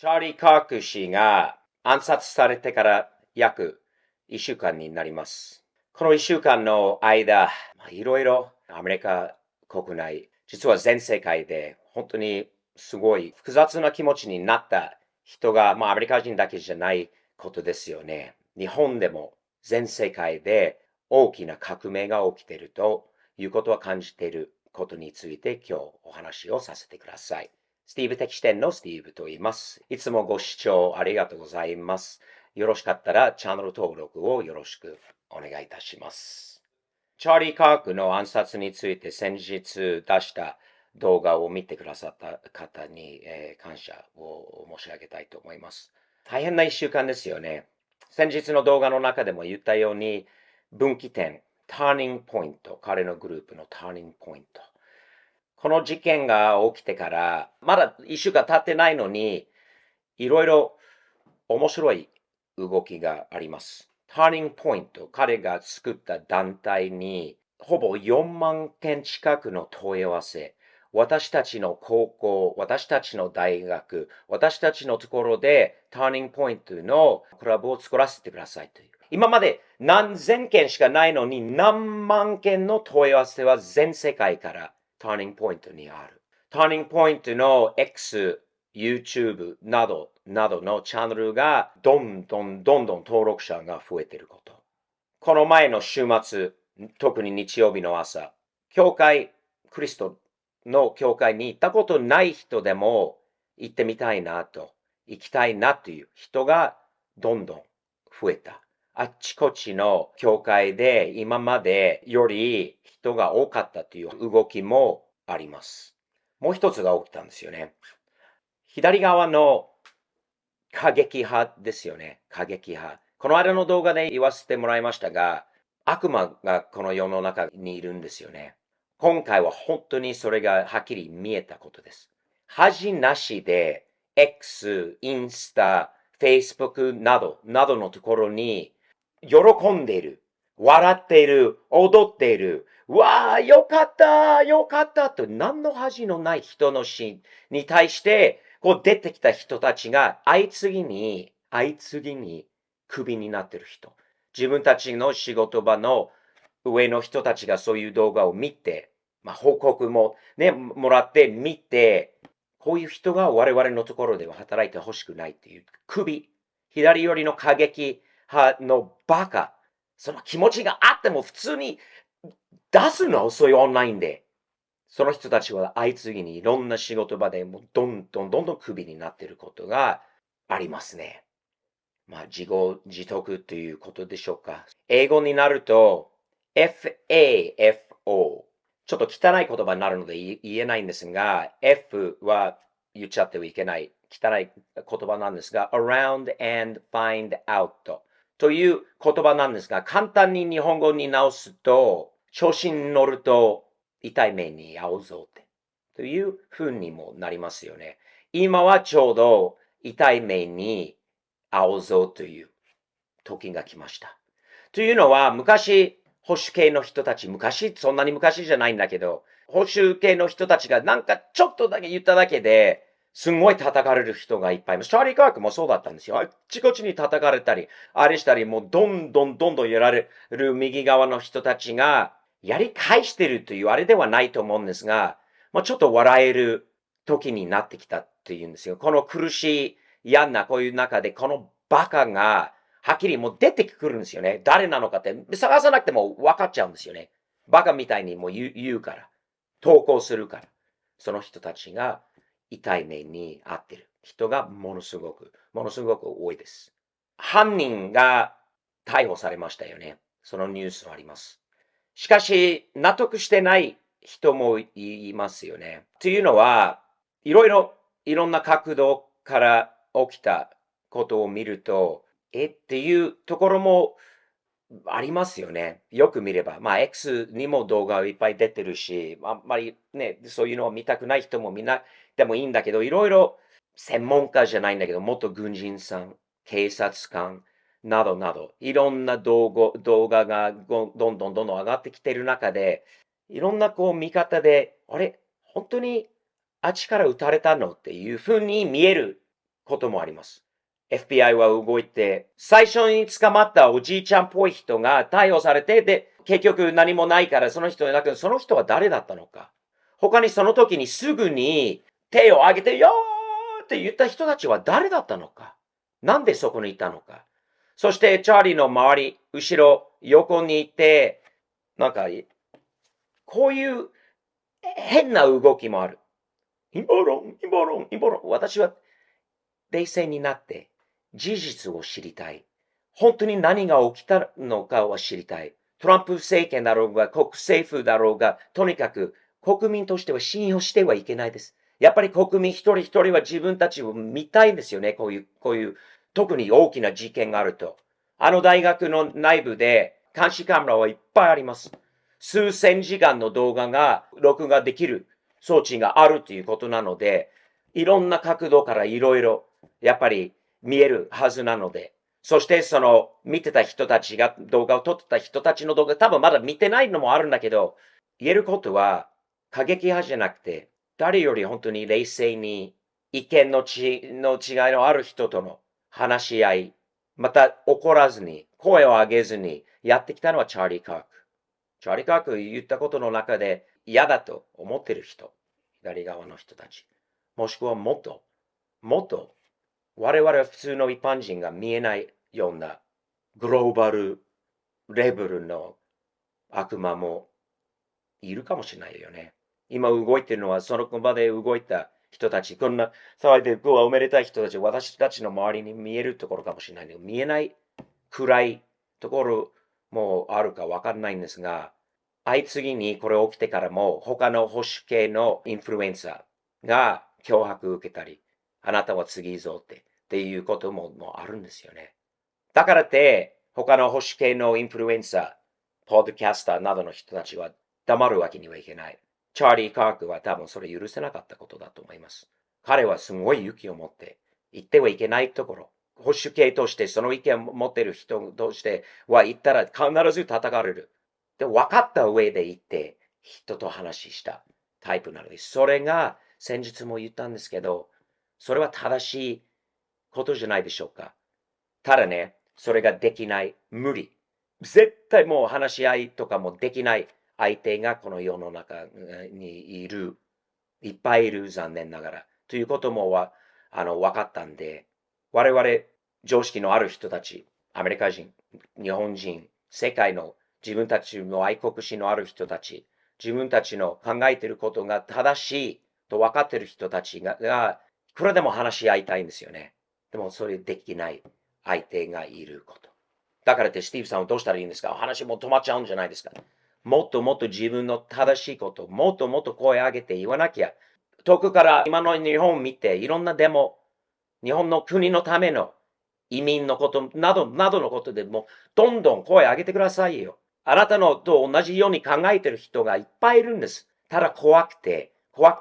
チャーリー・カーク氏が暗殺されてから約1週間になります。この1週間の間、いろいろアメリカ国内、実は全世界で本当にすごい複雑な気持ちになった人が、アメリカ人だけじゃないことですよね。日本でも全世界で大きな革命が起きているということは感じていることについて今日お話をさせてください。スティーブ的視点のスティーブと言います。いつもご視聴ありがとうございます。よろしかったらチャンネル登録をよろしくお願いいたします。チャーリー・カークの暗殺について先日出した動画を見てくださった方に、感謝を申し上げたいと思います。大変な一週間ですよね。先日の動画の中でも言ったように分岐点、ターニングポイント、彼のグループのターニングポイント。この事件が起きてから、まだ一週間経ってないのに、いろいろ面白い動きがあります。ターニングポイント、彼が作った団体に、ほぼ4万件近くの問い合わせ、私たちの高校、私たちの大学、私たちのところでターニングポイントのクラブを作らせてくださいという。今まで何千件しかないのに何万件の問い合わせは全世界からターニングポイントにある。ターニングポイントの X、YouTube などのチャンネルがどんどん登録者が増えていること。この前の週末、特に日曜日の朝、クリストの教会に行ったことない人でも行ってみたいなと、行きたいなという人がどんどん増えた。あっちこっちの教会で今までより人が多かったという動きもあります。もう一つが起きたんですよね。左側の過激派ですよね。過激派。この間の動画で言わせてもらいましたが、悪魔がこの世の中にいるんですよね。今回は本当にそれがはっきり見えたことです。恥なしで X、インスタ、Facebook などのところに喜んでいる、笑っている、踊っている、わあ、よかった、よかったと何の恥のない人の死に対してこう出てきた人たちが相次ぎにクビになってる人。自分たちの仕事場の上の人たちがそういう動画を見て、報告もね、もらって見て、こういう人が我々のところでは働いてほしくないっていう左寄りの過激派のバカ、その気持ちがあっても普通に出すのそういうオンラインで。その人たちは相次ぎにいろんな仕事場でもうどんどんクビになっていることがありますね。自業自得ということでしょうか。英語になると FAFO。ちょっと汚い言葉になるので言えないんですが、F は言っちゃってはいけない汚い言葉なんですが、around and find out という言葉なんですが、簡単に日本語に直すと、調子に乗ると痛い目に遭うぞって。という風にもなりますよね。今はちょうど痛い目に遭うぞという時が来ました。というのは、昔、保守系の人たち、そんなに昔じゃないんだけど、保守系の人たちがなんかちょっとだけ言っただけで、すんごい叩かれる人がいっぱいいます。チャーリー・カークもそうだったんですよ。あっちこっちに叩かれたり、あれしたり、もうどんどんやられる右側の人たちが、やり返してるというあれではないと思うんですが、ちょっと笑える時になってきたっていうんですよ。この苦しい、嫌なこういう中で、このバカが、はっきりもう出てくるんですよね。誰なのかって。探さなくても分かっちゃうんですよね。バカみたいにもう言うから。投稿するから。その人たちが痛い目に遭ってる人がものすごく多いです。犯人が逮捕されましたよね。そのニュースはあります。しかし、納得してない人もいますよね。というのは、いろんな角度から起きたことを見ると、っていうところもありますよね。よく見れば。X にも動画いっぱい出てるし、あんまりね、そういうのを見たくない人も見なでもいいんだけど、いろいろ専門家じゃないんだけど、元軍人さん、警察官などいろんな動画がどんどん上がってきてる中で、いろんなこう見方で、あれ、本当にあっちから撃たれたのっていう風に見えることもあります。FBI は動いて、最初に捕まったおじいちゃんっぽい人が逮捕されて、で、結局何もないからその人だけど、その人は誰だったのか。他にその時にすぐに手を挙げて、よーって言った人たちは誰だったのか。なんでそこにいたのか。そして、チャーリーの周り、後ろ、横にいて、なんか、こういう変な動きもある。陰謀論、陰謀論、陰謀論。私は冷静になって事実を知りたい。本当に何が起きたのかを知りたい。トランプ政権だろうが、国政府だろうが、とにかく国民としては信用してはいけないです。やっぱり国民一人一人は自分たちを見たいんですよね。こういう、特に大きな事件があると。あの大学の内部で監視カメラはいっぱいあります。数千時間の動画が録画できる装置があるということなので、いろんな角度からいろいろやっぱり見えるはずなので、そしてその見てた人たちが動画を撮ってた人たちの動画多分まだ見てないのもあるんだけど、言えることは過激派じゃなくて、誰より本当に冷静に意見の違いのある人との話し合い、また怒らずに、声を上げずにやってきたのはチャーリー・カーク。チャーリー・カーク言ったことの中で嫌だと思ってる人、左側の人たち。もしくはもっと我々は普通の一般人が見えないようなグローバルレベルの悪魔もいるかもしれないよね。今動いてるのはその場で動いた人たち、こんな騒いでおめでたい人たち、私たちの周りに見えるところかもしれないけど、見えない暗いところもあるかわかんないんですが、相次ぎにこれ起きてからも他の保守系のインフルエンサーが脅迫受けたり、あなたは次ぞっていうこともあるんですよね。だからって、他の保守系のインフルエンサー、ポッドキャスターなどの人たちは黙るわけにはいけない。チャーリー・カークは多分それ許せなかったことだと思います。彼はすごい勇気を持って言ってはいけないところ、保守系としてその意見を持っている人としては言ったら必ず叩かれる。で、分かった上で言って人と話したタイプなので、それが先日も言ったんですけど、それは正しいことじゃないでしょうか。ただね、それができない、無理。絶対もう話し合いとかもできない相手がこの世の中にいる。いっぱいいる、残念ながら。ということも分かったんで、我々常識のある人たち、アメリカ人、日本人、世界の自分たちの愛国心のある人たち、自分たちの考えていることが正しいと分かっている人たちが、いくらでも話し合いたいんですよね。でもそれできない相手がいること。だからってスティーブさんはどうしたらいいんですか？話も止まっちゃうんじゃないですか？もっともっと自分の正しいこと、もっともっと声上げて言わなきゃ。遠くから今の日本を見て、いろんなデモ、日本の国のための移民のことなどのことでもどんどん声上げてくださいよ。あなたのと同じように考えてる人がいっぱいいるんです。ただ怖くて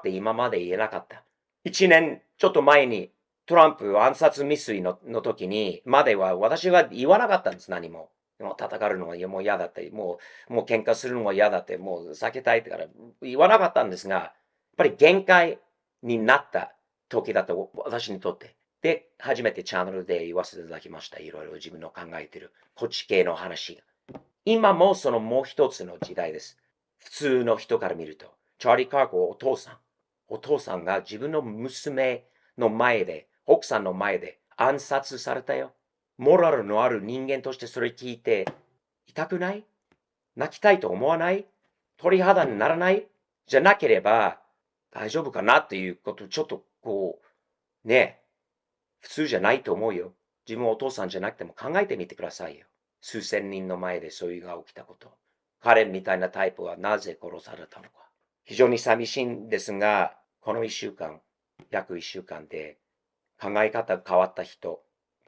今まで言えなかった。1年ちょっと前にトランプ暗殺未遂の時にまでは私は言わなかったんです、何も。もう叩かれるのはもう嫌だって、もう喧嘩するのは嫌だって、もう避けたいってから言わなかったんですが、やっぱり限界になった時だと私にとって。で、初めてチャンネルで言わせていただきました。いろいろ自分の考えているこっち系の話が。今もそのもう一つの時代です。普通の人から見ると。チャーリー・カークはお父さんが自分の娘の前で、奥さんの前で暗殺されたよ。モラルのある人間としてそれ聞いて、痛くない？泣きたいと思わない？鳥肌にならない？じゃなければ大丈夫かなっていうことちょっとね、普通じゃないと思うよ。自分はお父さんじゃなくても考えてみてくださいよ。数千人の前でそういうが起きたこと。彼みたいなタイプはなぜ殺されたのか。非常に寂しいんですが、この約一週間で考え方が変わった人、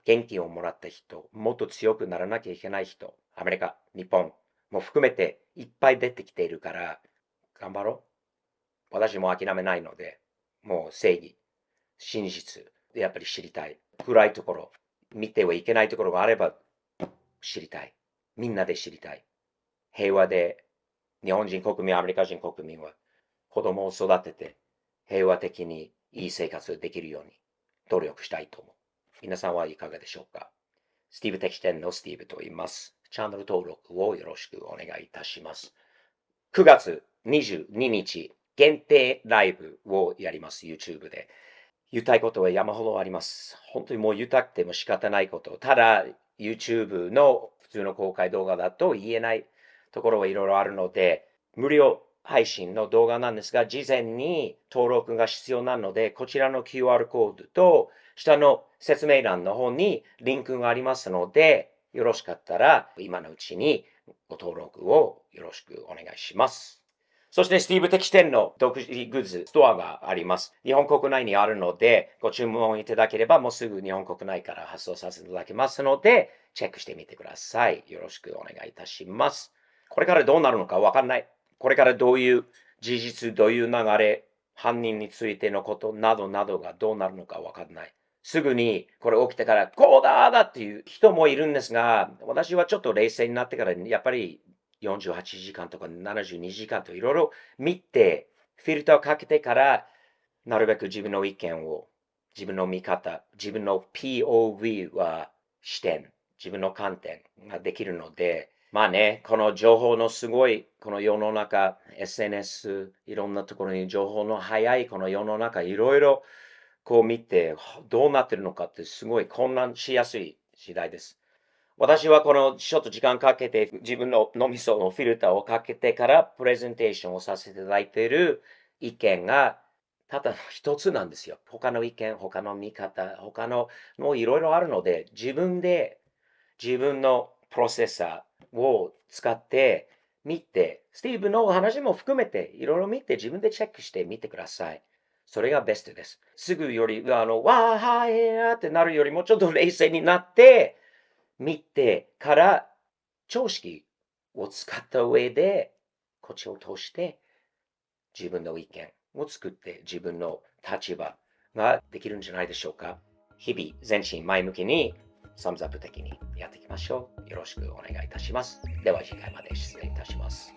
元気をもらった人、もっと強くならなきゃいけない人、アメリカ、日本も含めていっぱい出てきているから、頑張ろう。私も諦めないので、もう正義、真実、やっぱり知りたい。暗いところ、見てはいけないところがあれば知りたい。みんなで知りたい。平和で、日本人国民、アメリカ人国民は子供を育てて平和的にいい生活ができるように努力したいと思う。皆さんはいかがでしょうか？スティーブ的視点のスティーブと言います。チャンネル登録をよろしくお願いいたします。9月22日限定ライブをやります。YouTube で。言いたいことは山ほどあります。本当にもう言いたくても仕方ないこと。ただ、YouTube の普通の公開動画だと言えないところはいろいろあるので、無料配信の動画なんですが、事前に登録が必要なので、こちらの QR コードと、下の説明欄の方にリンクがありますので、よろしかったら、今のうちにご登録をよろしくお願いします。そして、スティーブ的視点の独自グッズストアがあります。日本国内にあるので、ご注文いただければ、もうすぐ日本国内から発送させていただきますので、チェックしてみてください。よろしくお願いいたします。これからどうなるのかわかんない。これからどういう事実、どういう流れ、犯人についてのことなどなどがどうなるのかわかんない。すぐにこれ起きてから、こうだっていう人もいるんですが、私はちょっと冷静になってから、やっぱり48時間とか72時間といろいろ見て、フィルターをかけてから、なるべく自分の意見を、自分の見方、自分の POV は視点、自分の観点ができるので、まあね、この情報のすごい、この世の中、SNS、いろんなところに情報の早いこの世の中、いろいろこう見て、どうなってるのかってすごい混乱しやすい時代です。私はこのちょっと時間かけて自分の脳みそのフィルターをかけてからプレゼンテーションをさせていただいている意見がただ一つなんですよ。他の意見、他の見方、他のもういろいろあるので自分で自分のプロセッサーを使って見て、スティーブの話も含めていろいろ見て自分でチェックしてみてください。それがベストです。すぐより、わーはいやーってなるよりもちょっと冷静になって、見てから常識を使った上で、こっちを通して自分の意見を作って自分の立場ができるんじゃないでしょうか。日々前進前向きにサムズアップ的にやっていきましょう。よろしくお願いいたします。では次回まで失礼いたします。